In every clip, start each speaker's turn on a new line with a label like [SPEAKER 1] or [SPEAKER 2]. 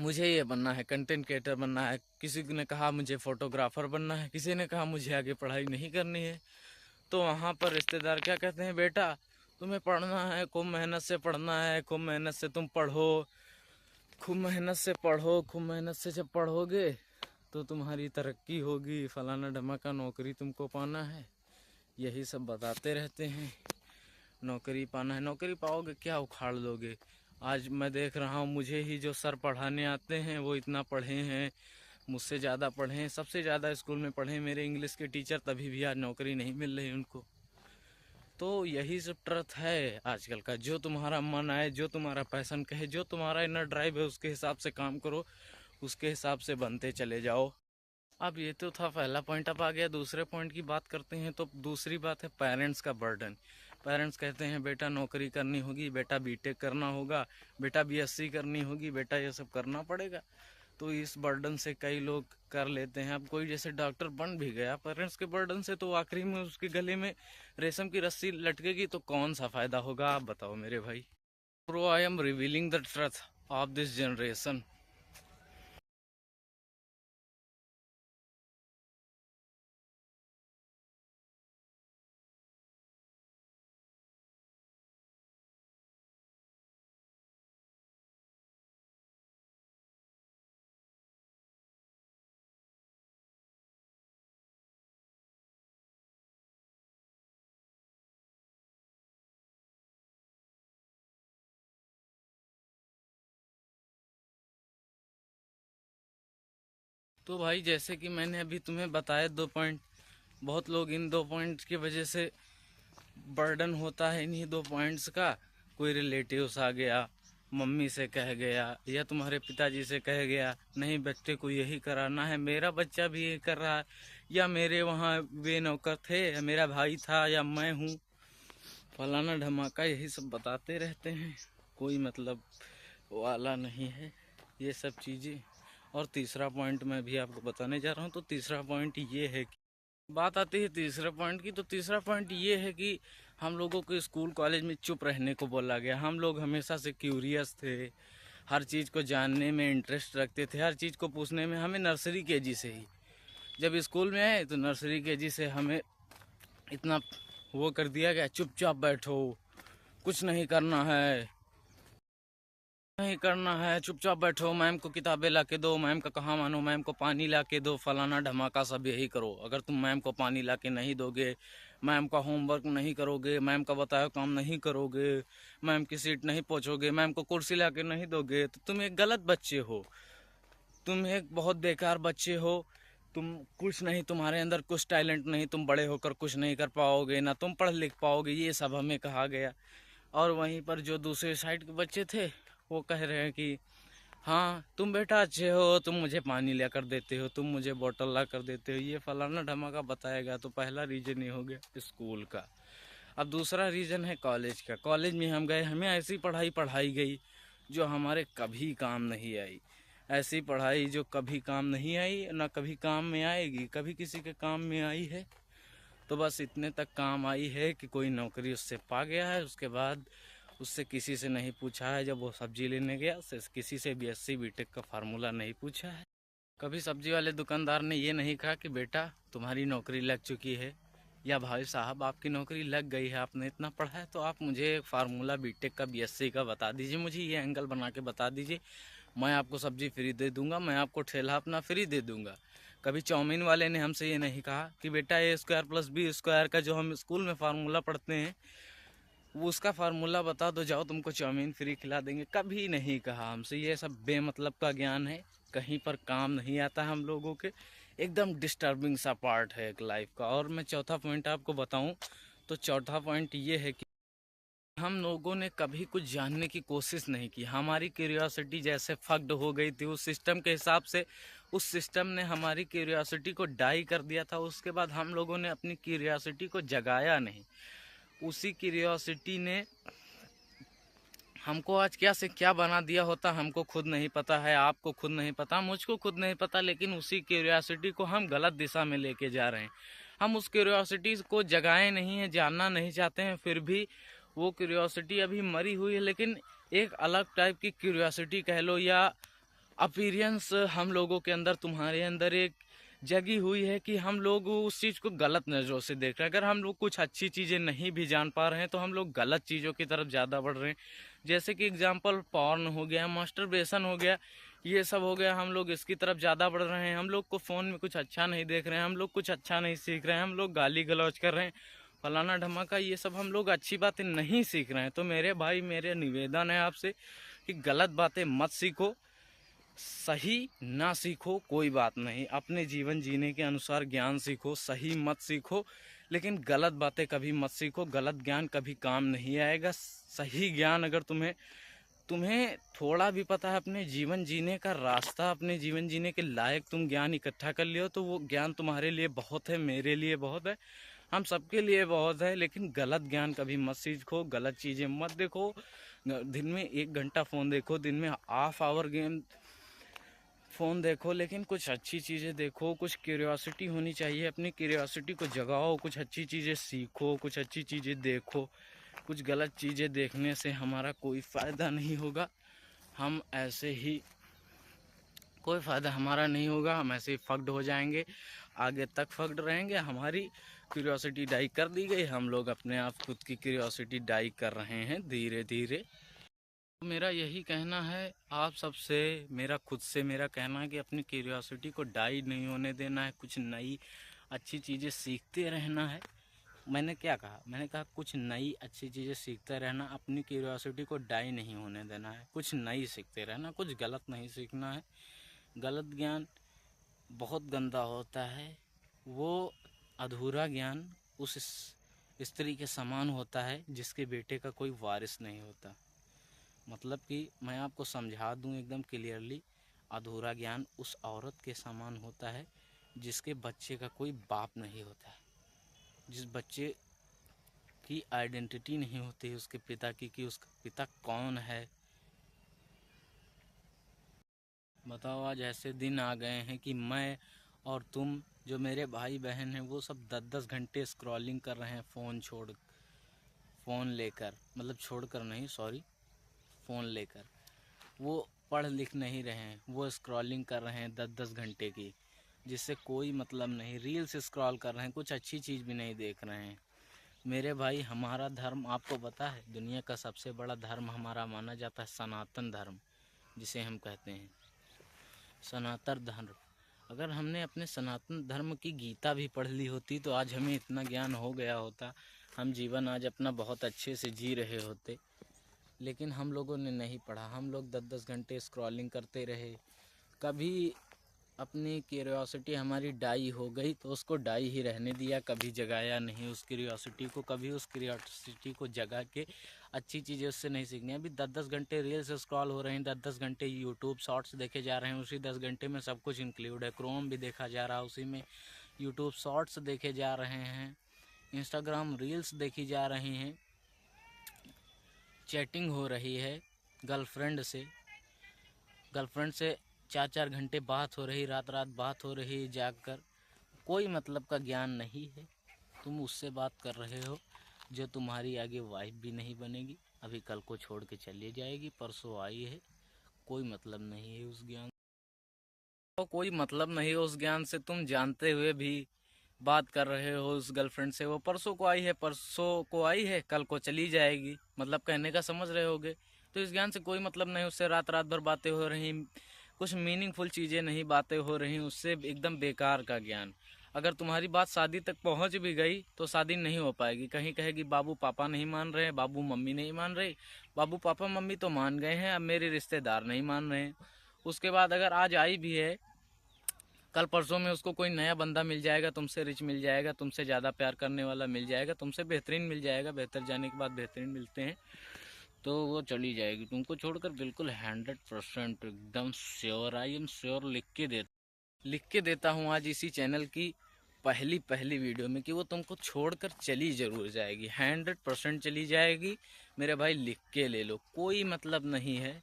[SPEAKER 1] मुझे ये बनना है, कंटेंट क्रिएटर बनना है, किसी ने कहा मुझे फोटोग्राफर बनना है, किसी ने कहा मुझे आगे पढ़ाई नहीं करनी है। तो वहाँ पर रिश्तेदार क्या कहते हैं, बेटा तुम्हें पढ़ना है, खूब मेहनत से पढ़ना है, खूब मेहनत से तुम पढ़ो, खूब मेहनत से पढ़ो, खूब मेहनत से जब पढ़ोगे तो तुम्हारी तरक्की होगी, फलाना ढमाका नौकरी तुमको पाना है, यही सब बताते रहते हैं। नौकरी पाना है, नौकरी पाओगे क्या, उखाड़ लोगे। आज मैं देख रहा हूँ, मुझे ही जो सर पढ़ाने आते हैं वो इतना पढ़े हैं, मुझसे ज़्यादा पढ़े हैं, सबसे ज़्यादा स्कूल में पढ़े मेरे इंग्लिश के टीचर, तभी भी आज नौकरी नहीं मिल रही उनको। तो यही सब ट्रथ है आजकल का। जो तुम्हारा मन आए, जो तुम्हारा पैशन कहे, जो तुम्हारा इनर ड्राइव है, उसके हिसाब से काम करो, उसके हिसाब से बनते चले जाओ। अब ये तो था पहला पॉइंट। अब आ गया दूसरे पॉइंट की बात करते हैं। तो दूसरी बात है पेरेंट्स का बर्डन। पेरेंट्स कहते हैं बेटा नौकरी करनी होगी, बेटा बीटेक करना होगा, बेटा बीएससी करनी होगी, बेटा ये सब करना पड़ेगा। तो इस बर्डन से कई लोग कर लेते हैं। अब कोई जैसे डॉक्टर बन भी गया पेरेंट्स के बर्डन से, तो आखिरी में उसके गले में रेशम की रस्सी लटकेगी, तो कौन सा फायदा होगा, आप बताओ मेरे भाई। Pro I am revealing the truth of this generation. तो भाई जैसे कि मैंने अभी तुम्हें बताया 2 पॉइंट, बहुत लोग इन 2 पॉइंट्स की वजह से बर्डन होता है इन्हीं 2 पॉइंट्स का। कोई रिलेटिव्स आ गया, मम्मी से कह गया या तुम्हारे पिताजी से कह गया नहीं बच्चे को यही कराना है, मेरा बच्चा भी यही कर रहा है, या मेरे वहाँ वे नौकर थे, या मेरा भाई था, या मैं हूँ, फलाना ढमाका, यही सब बताते रहते हैं। कोई मतलब वाला नहीं है ये सब चीज़ें। और तीसरा पॉइंट मैं भी आपको बताने जा रहा हूँ। तो तीसरा पॉइंट ये है कि बात आती है तीसरे पॉइंट की, तो तीसरा पॉइंट ये है कि हम लोगों को स्कूल कॉलेज में चुप रहने को बोला गया। हम लोग हमेशा से क्यूरियस थे, हर चीज़ को जानने में इंटरेस्ट रखते थे, हर चीज़ को पूछने में। हमें नर्सरी केजी से ही जब स्कूल में आए तो नर्सरी केजी से हमें इतना वो कर दिया गया, चुपचाप बैठो, कुछ नहीं करना है, नहीं करना है, चुपचाप बैठो, मैम को किताबें ला के दो, मैम का कहाँ मानो, मैम को पानी ला के दो, फलाना धमाका सब यही करो। अगर तुम मैम को पानी ला के नहीं दोगे, मैम का होमवर्क नहीं करोगे, मैम का बताया काम नहीं करोगे, मैम की सीट नहीं पहुँचोगे, मैम को कुर्सी ला के नहीं दोगे, तो तुम एक गलत बच्चे हो, तुम एक बहुत बेकार बच्चे हो, तुम कुछ नहीं, तुम्हारे अंदर कुछ टैलेंट नहीं, तुम बड़े होकर कुछ नहीं कर पाओगे, ना तुम पढ़ लिख पाओगे, ये सब हमें कहा गया। और वहीं पर जो दूसरे साइड के बच्चे थे वो कह रहे हैं कि हाँ तुम बेटा अच्छे हो, तुम मुझे पानी ला कर देते हो, तुम मुझे बोतल ला कर देते हो, ये फलाना धमाका बताया गया। तो पहला रीजन ये हो गया स्कूल का। अब दूसरा रीजन है कॉलेज का। कॉलेज में हम गए, हमें ऐसी पढ़ाई पढ़ाई गई जो हमारे कभी काम नहीं आई। ऐसी पढ़ाई जो कभी काम नहीं आई, ना कभी काम में आएगी, कभी किसी के काम में आई है। तो बस इतने तक काम आई है कि कोई नौकरी उससे पा गया है, उसके बाद उससे किसी से नहीं पूछा है। जब वो सब्जी लेने गया उससे किसी से बीएससी बीटेक का फार्मूला नहीं पूछा है। कभी सब्जी वाले दुकानदार ने ये नहीं कहा कि बेटा तुम्हारी नौकरी लग चुकी है, या भाई साहब आपकी नौकरी लग गई है, आपने इतना पढ़ा है तो आप मुझे फार्मूला बीटेक का बीएससी का बता दीजिए, मुझे ये एंगल बना के बता दीजिए, मैं आपको सब्जी फ्री दे दूंगा, मैं आपको ठेला अपना फ्री दे दूंगा। कभी चाउमीन वाले ने हमसे ये नहीं कहा कि बेटा ए स्क्वायर प्लस बी स्क्वायर का जो हम स्कूल में फार्मूला पढ़ते हैं वो उसका फार्मूला बता दो, जाओ तुमको चाउमीन फ्री खिला देंगे। कभी नहीं कहा हमसे। ये सब बेमतलब का ज्ञान है, कहीं पर काम नहीं आता हम लोगों के। एकदम डिस्टर्बिंग सा पार्ट है एक लाइफ का। और मैं चौथा पॉइंट आपको बताऊं तो चौथा पॉइंट ये है कि हम लोगों ने कभी कुछ जानने की कोशिश नहीं की। हमारी क्यूरियोसिटी जैसे फक्ड हो गई थी उस सिस्टम के हिसाब से, उस सिस्टम ने हमारी क्यूरियोसिटी को डाई कर दिया था। उसके बाद हम लोगों ने अपनी क्यूरियोसिटी को जगाया नहीं। उसी क्यूरियोसिटी ने हमको आज क्या से क्या बना दिया होता हमको खुद नहीं पता है, आपको खुद नहीं पता, मुझको खुद नहीं पता। लेकिन उसी क्यूरियोसिटी को हम गलत दिशा में लेके जा रहे हैं। हम उस क्यूरियोसिटी को जगाए नहीं है, जानना नहीं चाहते हैं, फिर भी वो क्यूरियोसिटी अभी मरी हुई है। लेकिन एक अलग टाइप की क्यूरियोसिटी कह लो, या अपीयरेंस हम लोगों के अंदर, तुम्हारे अंदर एक जगी हुई है कि हम लोग उस चीज़ को गलत नज़रों से देख रहे हैं। अगर हम लोग कुछ अच्छी चीज़ें नहीं भी जान पा रहे हैं तो हम लोग गलत चीज़ों की तरफ ज़्यादा बढ़ रहे हैं। जैसे कि एग्जांपल पॉर्न हो गया, मास्टरबेशन हो गया, ये सब हो गया, हम लोग इसकी तरफ ज़्यादा बढ़ रहे हैं। हम लोग को फ़ोन में कुछ अच्छा नहीं देख रहे हैं, हम लोग कुछ अच्छा नहीं सीख रहे हैं, हम लोग गाली गलौज कर रहे हैं, फलाना ढमाका, ये सब हम लोग अच्छी बातें नहीं सीख रहे हैं। तो मेरे भाई, मेरे निवेदन है आपसे कि गलत बातें मत सीखो। सही ना सीखो कोई बात नहीं, अपने जीवन जीने के अनुसार ज्ञान सीखो, सही मत सीखो, लेकिन गलत बातें कभी मत सीखो। गलत ज्ञान कभी काम नहीं आएगा। सही ज्ञान अगर तुम्हें तुम्हें थोड़ा भी पता है अपने जीवन जीने का रास्ता, अपने जीवन जीने के लायक तुम ज्ञान इकट्ठा कर लियो, तो वो ज्ञान तुम्हारे लिए बहुत है, मेरे लिए बहुत है, हम सबके लिए बहुत है। लेकिन गलत ज्ञान कभी मत सीखो, गलत चीज़ें मत देखो। दिन में 1 घंटा फ़ोन देखो, दिन में हाफ आवर गेम फ़ोन देखो, लेकिन कुछ अच्छी चीज़ें देखो। कुछ क्यूरियोसिटी होनी चाहिए, अपनी क्यूरियोसिटी को जगाओ, कुछ अच्छी चीज़ें सीखो, कुछ अच्छी चीज़ें देखो। कुछ गलत चीज़ें देखने से हमारा कोई फ़ायदा नहीं होगा। हम ऐसे ही, कोई फ़ायदा हमारा नहीं होगा, हम ऐसे ही फक्ड हो जाएंगे, आगे तक फक्ड रहेंगे। हमारी क्यूरियोसिटी डाई कर दी गई, हम लोग अपने आप खुद की क्यूरियोसिटी डाई कर रहे हैं धीरे धीरे। मेरा यही कहना है आप सबसे, मेरा खुद से मेरा कहना है कि अपनी क्यूरियोसिटी को डाई नहीं होने देना है, कुछ नई अच्छी चीज़ें सीखते रहना है। मैंने क्या कहा? मैंने कहा कुछ नई अच्छी चीज़ें सीखते रहना, अपनी क्यूरियोसिटी को डाई नहीं होने देना है, कुछ नई सीखते रहना, कुछ गलत नहीं सीखना है। गलत ज्ञान बहुत गंदा होता है, वो अधूरा ज्ञान उस स्त्री के समान होता है जिसके बेटे का कोई वारिस नहीं होता। मतलब कि मैं आपको समझा दूं एकदम क्लियरली, अधूरा ज्ञान उस औरत के समान होता है जिसके बच्चे का कोई बाप नहीं होता है, जिस बच्चे की आइडेंटिटी नहीं होती है उसके पिता की, कि उसका पिता कौन है। बताओ, आज ऐसे दिन आ गए हैं कि मैं और तुम, जो मेरे भाई बहन हैं, वो सब 10-10 घंटे स्क्रॉलिंग कर रहे हैं फ़ोन लेकर, मतलब छोड़ कर नहीं, सॉरी, फ़ोन लेकर। वो पढ़ लिख नहीं रहे हैं, वो स्क्रॉलिंग कर रहे हैं 10-10 घंटे की, जिससे कोई मतलब नहीं। रील्स स्क्रॉल कर रहे हैं, कुछ अच्छी चीज़ भी नहीं देख रहे हैं। मेरे भाई, हमारा धर्म आपको पता है, दुनिया का सबसे बड़ा धर्म हमारा माना जाता है सनातन धर्म, जिसे हम कहते हैं सनातन धर्म। अगर हमने अपने सनातन धर्म की गीता भी पढ़ ली होती तो आज हमें इतना ज्ञान हो गया होता, हम जीवन आज अपना बहुत अच्छे से जी रहे होते। लेकिन हम लोगों ने नहीं पढ़ा, हम लोग 10-10 घंटे स्क्रॉलिंग करते रहे। कभी अपनी क्यूरियोसिटी हमारी डाई हो गई तो उसको डाई ही रहने दिया, कभी जगाया नहीं उस क्यूरियोसिटी को, कभी उस क्यूरियोसिटी को जगा के अच्छी चीज़ें उससे नहीं सीखनी। अभी 10-10 घंटे रील्स स्क्रॉल हो रहे हैं, 10-10 घंटे यूट्यूब शॉर्ट्स देखे जा रहे हैं, उसी 10 घंटे में सब कुछ इंक्लूड है। क्रोम भी देखा जा रहा है उसी में, यूट्यूब शॉर्ट्स देखे जा रहे हैं, इंस्टाग्राम रील्स देखी जा रही हैं, चैटिंग हो रही है गर्लफ्रेंड से 4-4 घंटे बात हो रही, रात रात बात हो रही जागकर। कोई मतलब का ज्ञान नहीं है। तुम उससे बात कर रहे हो जो तुम्हारी आगे वाइफ भी नहीं बनेगी, अभी कल को छोड़ के चली जाएगी, परसों आई है। कोई मतलब नहीं है उस ज्ञान, तो कोई मतलब नहीं है उस ज्ञान से। तुम जानते हुए भी बात कर रहे हो उस गर्लफ्रेंड से, वो परसों को आई है, कल को चली जाएगी, मतलब कहने का समझ रहे होगे। तो इस ज्ञान से कोई मतलब नहीं, उससे रात रात भर बातें हो रही, कुछ मीनिंगफुल चीज़ें नहीं बातें हो रही, उससे एकदम बेकार का ज्ञान। अगर तुम्हारी बात शादी तक पहुंच भी गई तो शादी नहीं हो पाएगी, कहीं कहेगी बाबू पापा नहीं मान रहे, बाबू मम्मी नहीं मान रहे। बाबू पापा मम्मी तो मान गए हैं, अब मेरे रिश्तेदार नहीं मान रहे हैं। उसके बाद अगर आज आई भी है, कल परसों में उसको कोई नया बंदा मिल जाएगा, तुमसे रिच मिल जाएगा, तुमसे ज़्यादा प्यार करने वाला मिल जाएगा, तुमसे बेहतरीन मिल जाएगा, बेहतर जाने के बाद बेहतरीन मिलते हैं, तो वो चली जाएगी तुमको छोड़कर। बिल्कुल 100% एकदम श्योर, आई एम श्योर, लिख के देता हूँ आज इसी चैनल की पहली पहली वीडियो में कि वो तुमको छोड़कर चली ज़रूर जाएगी, 100% चली जाएगी। मेरे भाई लिख के ले लो, कोई मतलब नहीं है।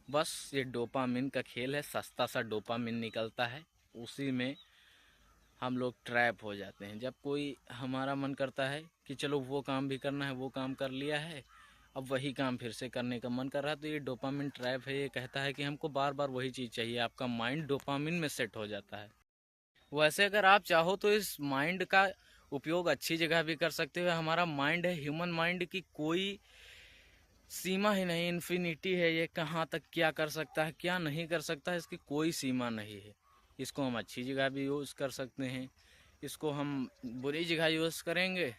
[SPEAKER 1] बस ये डोपामिन का खेल है, सस्ता सा डोपामिन निकलता है, उसी में हम लोग ट्रैप हो जाते हैं। जब कोई हमारा मन करता है कि चलो वो काम भी करना है, वो काम कर लिया है, अब वही काम फिर से करने का मन कर रहा है। तो ये डोपामिन ट्रैप है, ये कहता है कि हमको बार बार वही चीज़ चाहिए, आपका माइंड डोपामिन में सेट हो जाता है। वैसे अगर आप चाहो तो इस माइंड का उपयोग अच्छी जगह भी कर सकते हो। हमारा माइंड है, ह्यूमन माइंड की कोई सीमा ही नहीं, इन्फिनिटी है। ये कहाँ तक क्या कर सकता है, क्या नहीं कर सकता है, इसकी कोई सीमा नहीं है। इसको हम अच्छी जगह भी यूज़ कर सकते हैं, इसको हम बुरी जगह यूज़ करेंगे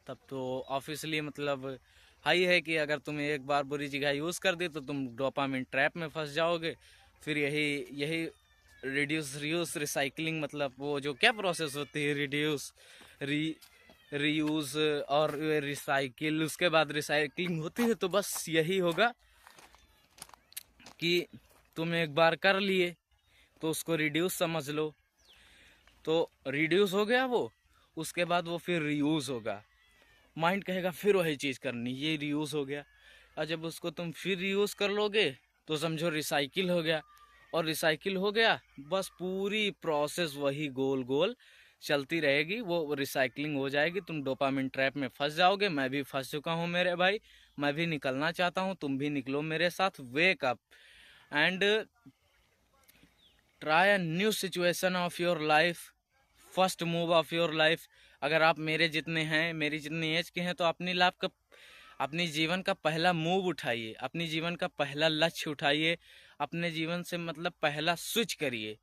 [SPEAKER 1] तब तो ऑब्वियसली मतलब हाई है कि अगर तुम एक बार बुरी जगह यूज़ कर दी तो तुम डोपामिन ट्रैप में फंस जाओगे। फिर यही रिड्यूस रीयूज रिसाइकलिंग, मतलब वो जो क्या प्रोसेस होती है, रिड्यूस रीयूज और रिसाइकिल, उसके बाद रिसाइकलिंग होती है। तो बस यही होगा कि तुम एक बार कर लिए तो उसको रिड्यूस समझ लो, तो रिड्यूस हो गया वो, उसके बाद वो फिर रीयूज होगा। माइंड कहेगा फिर वही चीज़ करनी, ये रीयूज हो गया। और जब उसको तुम फिर रीयूज कर लोगे तो समझो रिसाइकिल हो गया, और रिसाइकिल हो गया बस पूरी प्रोसेस वही गोल गोल चलती रहेगी, वो रिसाइकलिंग हो जाएगी। तुम डोपामिन ट्रैप में फंस जाओगे। मैं भी फंस चुका हूँ मेरे भाई, मैं भी निकलना चाहता हूँ, तुम भी निकलो मेरे साथ। Wake up and try a new situation of your life, first move of your life. अगर आप मेरे जितने हैं, मेरी जितनी एज के हैं, तो अपनी लाइफ का, अपनी जीवन का पहला मूव उठाइए, अपनी जीवन का पहला लक्ष्य उठाइए, अपने जीवन से मतलब पहला स्विच करिए।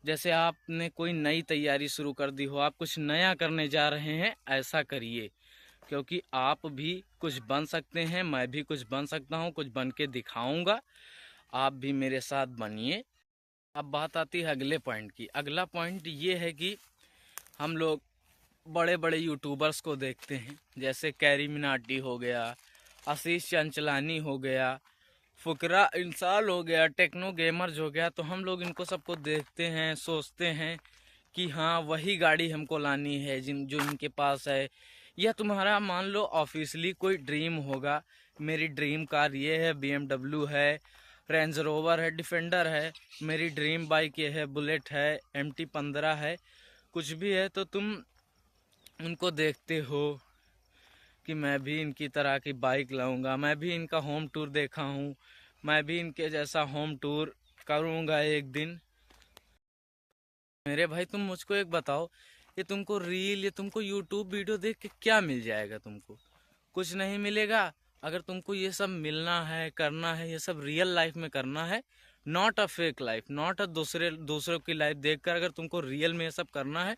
[SPEAKER 1] जैसे आपने कोई नई तैयारी शुरू कर दी हो, आप कुछ नया करने जा रहे हैं, ऐसा करिए, क्योंकि आप भी कुछ बन सकते हैं, मैं भी कुछ बन सकता हूँ, कुछ बन के दिखाऊंगा। आप भी मेरे साथ बनिए। अब बात आती है अगले पॉइंट की। अगला पॉइंट ये है कि हम लोग बड़े बड़े यूट्यूबर्स को देखते हैं, जैसे कैरी मिनाटी हो गया, आशीष चंचलानी हो गया, फुकरा इंसाल हो गया, टेक्नो गेमर्स हो गया। तो हम लोग इनको सबको देखते हैं, सोचते हैं कि हाँ वही गाड़ी हमको लानी है जो इनके पास है। या तुम्हारा मान लो ऑफिशियली कोई ड्रीम होगा, मेरी ड्रीम कार ये है, BMW है, रेंज रोवर है, डिफेंडर है। मेरी ड्रीम बाइक ये है, बुलेट है, MT-15 है, कुछ भी है। तो तुम उनको देखते हो कि मैं भी इनकी तरह की बाइक लाऊंगा, मैं भी इनका होम टूर देखा हूँ, मैं भी इनके जैसा होम टूर करूँगा एक दिन। मेरे भाई तुम मुझको एक बताओ, ये तुमको रील, ये तुमको यूट्यूब वीडियो देख के क्या मिल जाएगा? तुमको कुछ नहीं मिलेगा। अगर तुमको ये सब मिलना है, करना है, ये सब रियल लाइफ में करना है, not a fake life, not a दूसरों की लाइफ देखकर, अगर तुमको रियल में ये सब करना है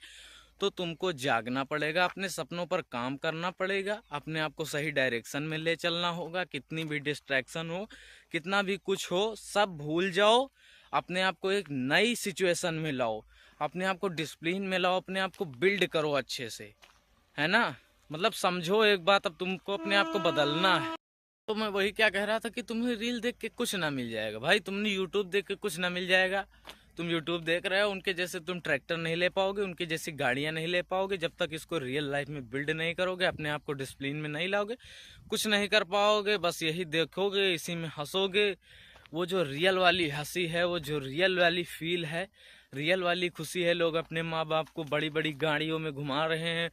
[SPEAKER 1] तो तुमको जागना पड़ेगा, अपने सपनों पर काम करना पड़ेगा, अपने आप को सही डायरेक्शन में ले चलना होगा। कितनी भी डिस्ट्रैक्शन हो, कितना भी कुछ हो, सब भूल जाओ, अपने आप को एक नई सिचुएशन में लाओ, अपने आप को डिसिप्लिन में लाओ, अपने आप को बिल्ड करो अच्छे से, है ना? मतलब समझो एक बात, अब तुमको अपने आप को बदलना है। तो मैं वही क्या कह रहा था कि तुम्हें रील देख के कुछ ना मिल जाएगा भाई, तुमने यूट्यूब देख के कुछ ना मिल जाएगा। तुम यूट्यूब देख रहे हो, उनके जैसे तुम ट्रैक्टर नहीं ले पाओगे, उनकी जैसी गाड़ियां नहीं ले पाओगे, जब तक इसको रियल लाइफ में बिल्ड नहीं करोगे, अपने आप को डिसिप्लिन में नहीं लाओगे, कुछ नहीं कर पाओगे। बस यही देखोगे, इसी में हंसोगे। वो जो रियल वाली हंसी है, वो जो रियल वाली फील है, रियल वाली खुशी है, लोग अपने माँ बाप को बड़ी बड़ी गाड़ियों में घुमा रहे हैं,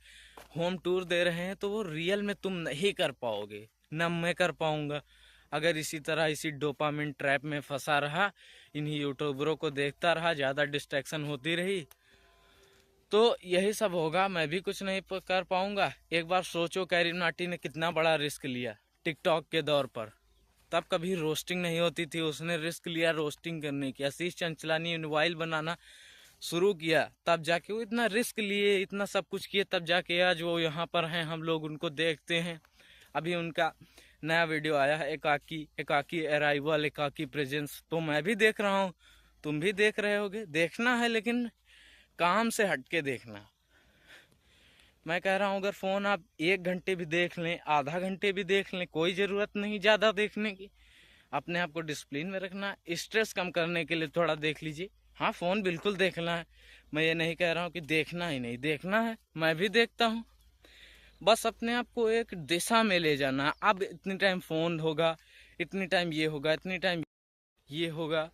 [SPEAKER 1] होम टूर दे रहे हैं, तो वो रियल में तुम नहीं कर पाओगे, ना मैं कर पाऊंगा। अगर इसी तरह इसी डोपामिन ट्रैप में फंसा रहा, इन्हीं यूट्यूबरों को देखता रहा, ज़्यादा डिस्ट्रैक्शन होती रही, तो यही सब होगा, मैं भी कुछ नहीं कर पाऊंगा। एक बार सोचो, कैरी नाटी ने कितना बड़ा रिस्क लिया टिकटॉक के दौर पर, तब कभी रोस्टिंग नहीं होती थी, उसने रिस्क लिया रोस्टिंग करने की। आशीष चंचलानी मोबाइल बनाना शुरू किया, तब जाके वो इतना रिस्क लिए, इतना सब कुछ किए, तब जाके आज वो यहाँ पर हैं, हम लोग उनको देखते हैं। अभी उनका नया वीडियो आया है, एकाकी अराइवल, एकाकी प्रेजेंस, तो मैं भी देख रहा हूँ, तुम भी देख रहे होगे। देखना है लेकिन काम से हटके देखना। मैं कह रहा हूँ अगर फोन आप 1 घंटे भी देख लें, आधा घंटे भी देख लें, कोई ज़रूरत नहीं ज़्यादा देखने की। अपने आप को डिसिप्लिन में रखना, स्ट्रेस कम करने के लिए थोड़ा देख लीजिए। हाँ, फ़ोन बिल्कुल देखना है, मैं ये नहीं कह रहा हूँ कि देखना ही नहीं, देखना है, मैं भी देखता हूँ। बस अपने आप को एक दिशा में ले जाना। अब इतनी टाइम फ़ोन होगा, इतनी टाइम ये होगा, इतनी टाइम ये होगा,